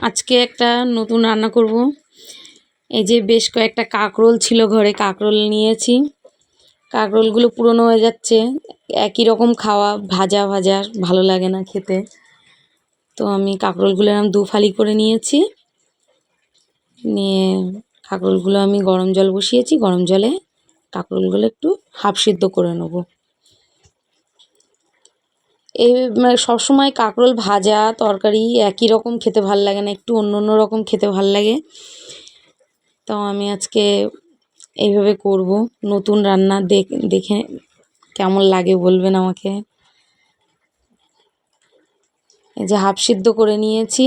আজকে একটা নতুন রান্না করব। এই যে বেশ কয়েকটা কাঁকরোল ছিল ঘরে, কাঁকরোল নিয়েছি। কাঁকরোলগুলো পুরনো হয়ে যাচ্ছে, একই রকম খাওয়া, ভাজা ভাজা ভালো লাগে না খেতে। তো আমি কাঁকরোলগুলো এরকম দু ফালি করে নিয়েছি। নিয়ে কাঁকরোলগুলো আমি গরম জল বসিয়েছি, গরম জলে কাঁকরোলগুলো একটু হাফ সিদ্ধ করে নেব। এই মানে সবসময় কাঁকরোল ভাজা তরকারি একই রকম খেতে ভাল লাগে না, একটু অন্য অন্য রকম খেতে ভাল লাগে। তো আমি আজকে এইভাবে করব, নতুন রান্না। দেখে কেমন লাগে বলবেন আমাকে। এই যে হাফ সিদ্ধ করে নিয়েছি,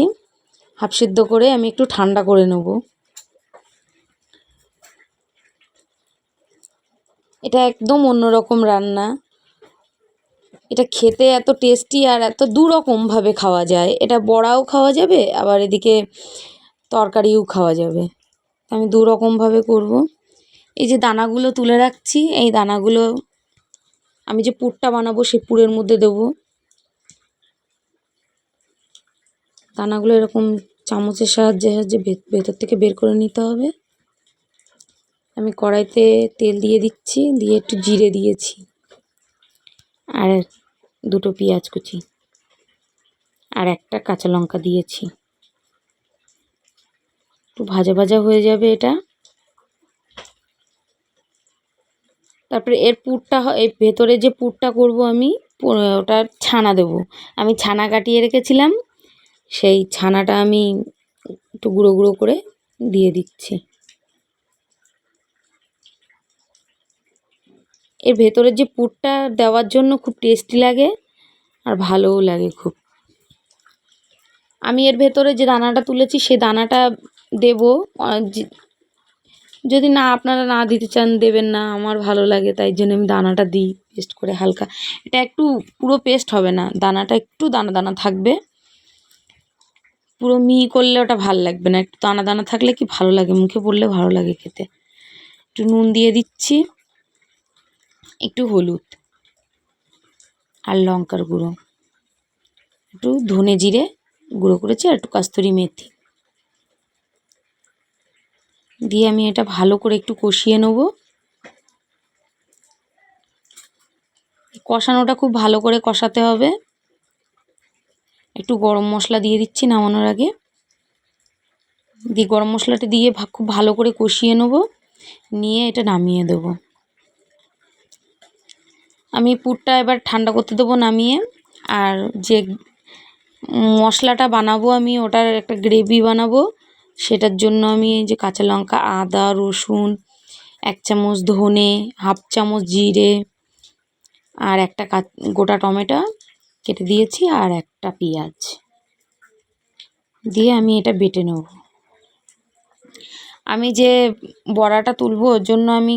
হাফ সিদ্ধ করে আমি একটু ঠান্ডা করে নেব। এটা একদম অন্যরকম রান্না। এটা খেতে এত টেস্টি আর এত দুরকমভাবে খাওয়া যায়। এটা বড়াও খাওয়া যাবে, আবার এদিকে তরকারিও খাওয়া যাবে। আমি দুরকমভাবে করব। এই যে দানাগুলো তুলে রাখছি, এই দানাগুলো আমি যে পুরটা বানাবো সেই পুরের মধ্যে দেবো। দানাগুলো এরকম চামচের সাহায্যে ভেতর থেকে বের করে নিতে হবে। আমি কড়াইতে তেল দিয়ে দিচ্ছি, দিয়ে একটু জিরে দিয়েছি আর দুটো পেঁয়াজ কুচি আর একটা কাঁচা লঙ্কা দিয়েছি। একটু ভাজা ভাজা হয়ে যাবে এটা। তারপরে এর পুরটা, এই ভেতরে যে পুরটা করব আমি, ওটা ছানা দেব। আমি ছানা কাটিয়ে রেখেছিলাম, সেই ছানাটা আমি একটু গুঁড়ো গুঁড়ো করে দিয়ে দিচ্ছি। এর ভেতরের যে পুরটা দেওয়ার জন্য খুব টেস্টি লাগে আর ভালোও লাগে খুব। আমি এর ভেতরে যে দানাটা তুলেছি সেই দানাটা দেব। যদি না আপনারা না দিতে চান দেবেন না, আমার ভালো লাগে তাই জন্য আমি দানাটা দিই পেস্ট করে হালকা। এটা একটু পুরো পেস্ট হবে না, দানাটা একটু দানা দানা থাকবে। পুরো মিহি করলে ওটা ভালো লাগবে না, একটু দানা দানা থাকলে কি ভালো লাগে, মুখে পড়লে ভালো লাগে খেতে। একটু নুন দিয়ে দিচ্ছি, একটু হলুদ আর লঙ্কার গুঁড়ো, একটু ধনে জিরে গুঁড়ো করেছি আর একটু কাস্তুরি মেথি দিয়ে আমি এটা ভালো করে একটু কষিয়ে নেব। কষানোটা খুব ভালো করে কষাতে হবে। একটু গরম মশলা দিয়ে দিচ্ছি নামানোর আগে, দিয়ে গরম মশলাটা দিয়ে খুব ভালো করে কষিয়ে নেব, নিয়ে এটা নামিয়ে দেব। আমি পুরটা এবার ঠান্ডা করতে দেবো নামিয়ে। আর যে মশলাটা বানাবো আমি, ওটার একটা গ্রেভি বানাবো। সেটার জন্য আমি এই যে কাঁচা লঙ্কা, আদা, রসুন, 1 চামচ ধনে, হাফ চামচ জিরে আর একটা গোটা টমেটো কেটে দিয়েছি আর একটা পেঁয়াজ দিয়ে আমি এটা বেটে নেব। আমি যে বড়াটা তুলবো ওর জন্য আমি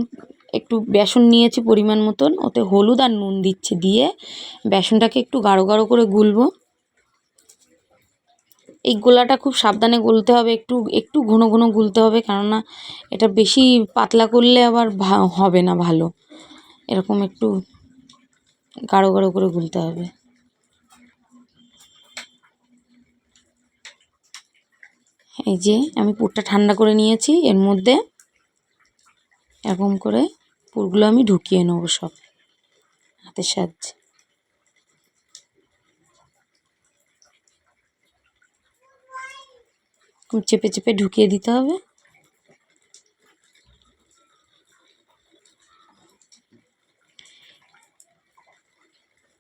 একটু বেসন নিয়েছি পরিমাণ মতন, ওতে হলুদ আর নুন দিচ্ছি, দিয়ে বেসনটাকে একটু গাঢ় গাঢ় করে গুলবো। এই গোলাটা খুব সাবধানে গুলতে হবে, একটু একটু ঘন ঘন গুলতে হবে, কেননা এটা বেশি পাতলা করলে আবার হবে না ভালো। এরকম একটু গাঢ় গাঢ় করে গুলতে হবে। এই যে আমি পুরটা ঠান্ডা করে নিয়েছি, এর মধ্যে এরকম করে পুরগুলো আমি ঢুকিয়ে নেবো সব হাতের সাহায্যে। চেপে চেপে ঢুকিয়ে দিতে হবে।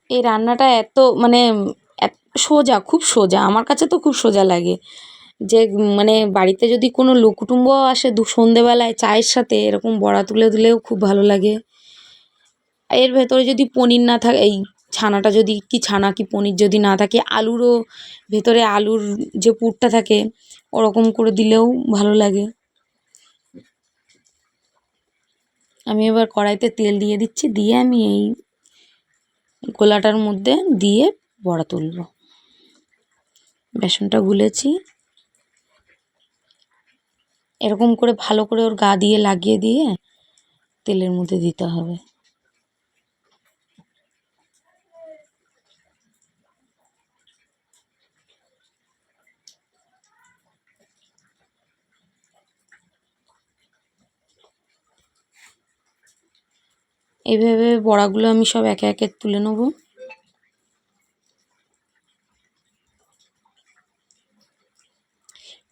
এই রান্নাটা এত মানে সোজা, খুব সোজা, আমার কাছে তো খুব সোজা লাগে। যে মানে বাড়িতে যদি কোনো লোক কুটুম্ব আসে সন্ধেবেলায় চায়ের সাথে এরকম বড়া তুলে দিলেও খুব ভালো লাগে। এর ভেতরে যদি পনির না থাকে, এই ছানাটা যদি কি ছানা কি পনির যদি না থাকে, আলুরও ভেতরে আলুর যে পুরটা থাকে ওরকম করে দিলেও ভালো লাগে। আমি এবার কড়াইতে তেল দিয়ে দিচ্ছি, দিয়ে আমি এই গোলাটার মধ্যে দিয়ে বড়া তুলব। বেসনটা গুলেছি, এরকম করে ভালো করে ওর গা দিয়ে লাগিয়ে দিয়ে তেলের মধ্যে দিতে হবে। এইভাবে বড়াগুলো আমি সব একে একে তুলে নেব।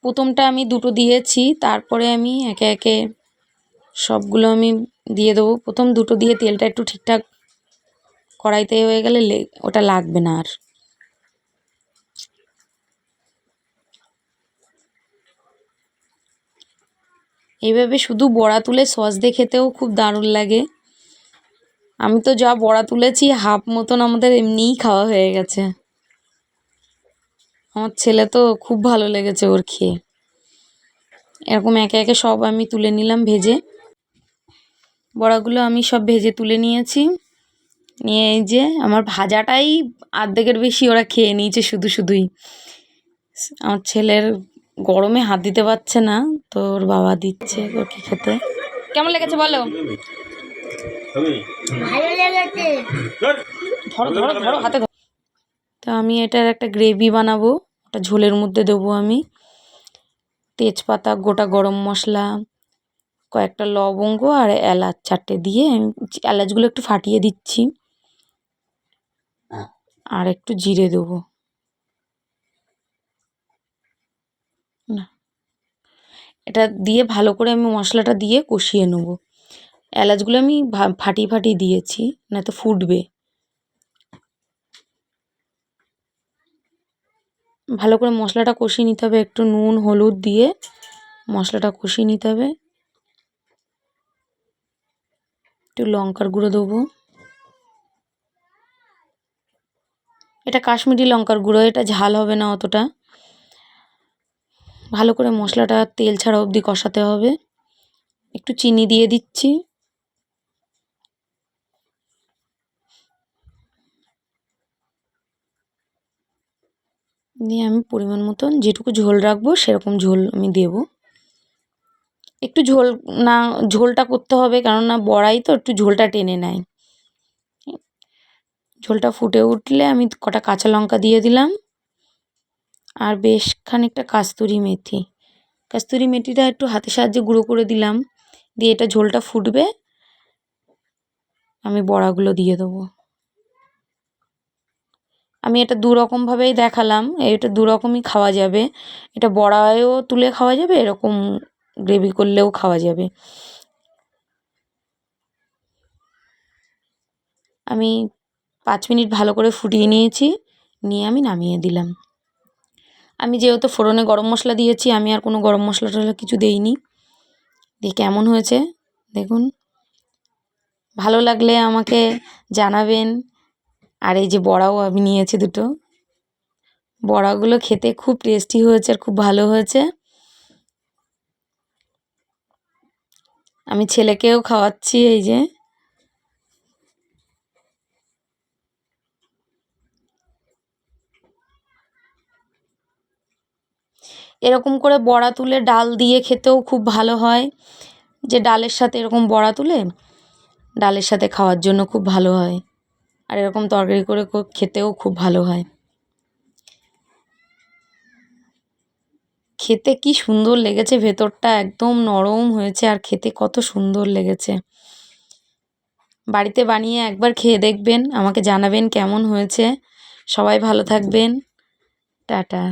প্রথমটা আমি দুটো দিয়েছি, তারপরে আমি একে একে সবগুলো আমি দিয়ে দেবো। প্রথম দুটো দিয়ে তেলটা একটু ঠিকঠাক কড়াইতে হয়ে গেলে ওটা লাগবে না আর। এইভাবে শুধু বড়া তুলে সস দিয়ে খেতেও খুব দারুণ লাগে। আমি তো যা বড়া তুলেছি হাফ মতন আমাদের এমনিই খাওয়া হয়ে গেছে। আমার ছেলে তো খুব ভালো লেগেছে ওর খেয়ে। এরকম একে একে সব আমি তুলে নিলাম ভেজে। বড়াগুলো আমি সব ভেজে তুলে নিয়েছি। নিয়ে এই যে আমার ভাজাটাই অর্ধেকের বেশি ওরা খেয়ে নিয়েছে শুধুই। আমার ছেলের গরমে হাত দিতে পারছে না, তো ওর বাবা দিচ্ছে ওকে খেতে। কেমন লেগেছে বলো? ধরো ধরো ধরো হাতে ধরো। তো আমি এটার একটা গ্রেভি বানাবো, ওটা ঝোলের মধ্যে দেবো আমি। তেজপাতা, গোটা গরম মশলা, কয়েকটা লবঙ্গ আর এলাচ 4টে দিয়ে আমি এলাচগুলো একটু ফাটিয়ে দিচ্ছি, আর একটু জিরে দেবো। না, এটা দিয়ে ভালো করে আমি মশলাটা দিয়ে কষিয়ে নেব। এলাচগুলো আমি ফাটিয়ে দিয়েছি, না তো ফুটবে। ভালো করে মশলাটা কষিয়ে নিতে হবে, একটু নুন হলুদ দিয়ে মশলাটা কষিয়ে নিতে হবে। একটু লঙ্কার গুঁড়ো দেবো, এটা কাশ্মীরি লঙ্কার গুঁড়ো, এটা ঝাল হবে না অতটা। ভালো করে মশলাটা তেল ছাড়া অবধি কষাতে হবে। একটু চিনি দিয়ে দিচ্ছি। দিয়ে আমি পরিমাণ মতন যেটুকু ঝোল রাখবো সেরকম ঝোল আমি দেবো। একটু ঝোল না, ঝোলটা করতে হবে, কেননা বড়াই তো একটু ঝোলটা টেনে নেয়। ঝোলটা ফুটে উঠলে আমি কটা কাঁচা লঙ্কা দিয়ে দিলাম, আর বেশ খানিকটা কাস্তুরি মেথি। কাস্তুরি মেথিটা একটু হাতের সাহায্যে গুঁড়ো করে দিলাম। দিয়ে এটা ঝোলটা ফুটবে, আমি বড়াগুলো দিয়ে দেবো। আমি এটা দুরকমভাবেই দেখালাম, এটা দুরকমই খাওয়া যাবে। এটা বড়ায়ও তুলে খাওয়া যাবে, এরকম গ্রেভি করলেও খাওয়া যাবে। আমি 5 মিনিট ভালো করে ফুটিয়ে নিয়েছি, নিয়ে আমি নামিয়ে দিলাম। আমি যেহেতু ফোড়নে গরম মশলা দিয়েছি, আমি আর কোনো গরম মশলা টশলা কিছু দেইনি। দিয়ে কেমন হয়েছে দেখুন। ভালো লাগলে আমাকে জানাবেন। আর এই যে বড়াও আমি নিয়েছি দুটো, বড়াগুলো খেতে খুব টেস্টি হয়েছে আর খুব ভালো হয়েছে। আমি ছেলেকেও খাওয়াচ্ছি। এই যে এরকম করে বড়া তুলে ডাল দিয়ে খেতেও খুব ভালো হয়। যে ডালের সাথে এরকম বড়া তুলে ডালের সাথে খাওয়ার জন্য খুব ভালো হয়, আর এরকম তরকারি করে খেতেও খুব ভালো হয়। খেতে কি সুন্দর লেগেছে, ভেতরটা একদম নরম হয়েছে আর খেতে কত সুন্দর লেগেছে। বাড়িতে বানিয়ে একবার খেয়ে দেখবেন, আমাকে জানাবেন কেমন হয়েছে। সবাই ভালো থাকবেন। টাটা।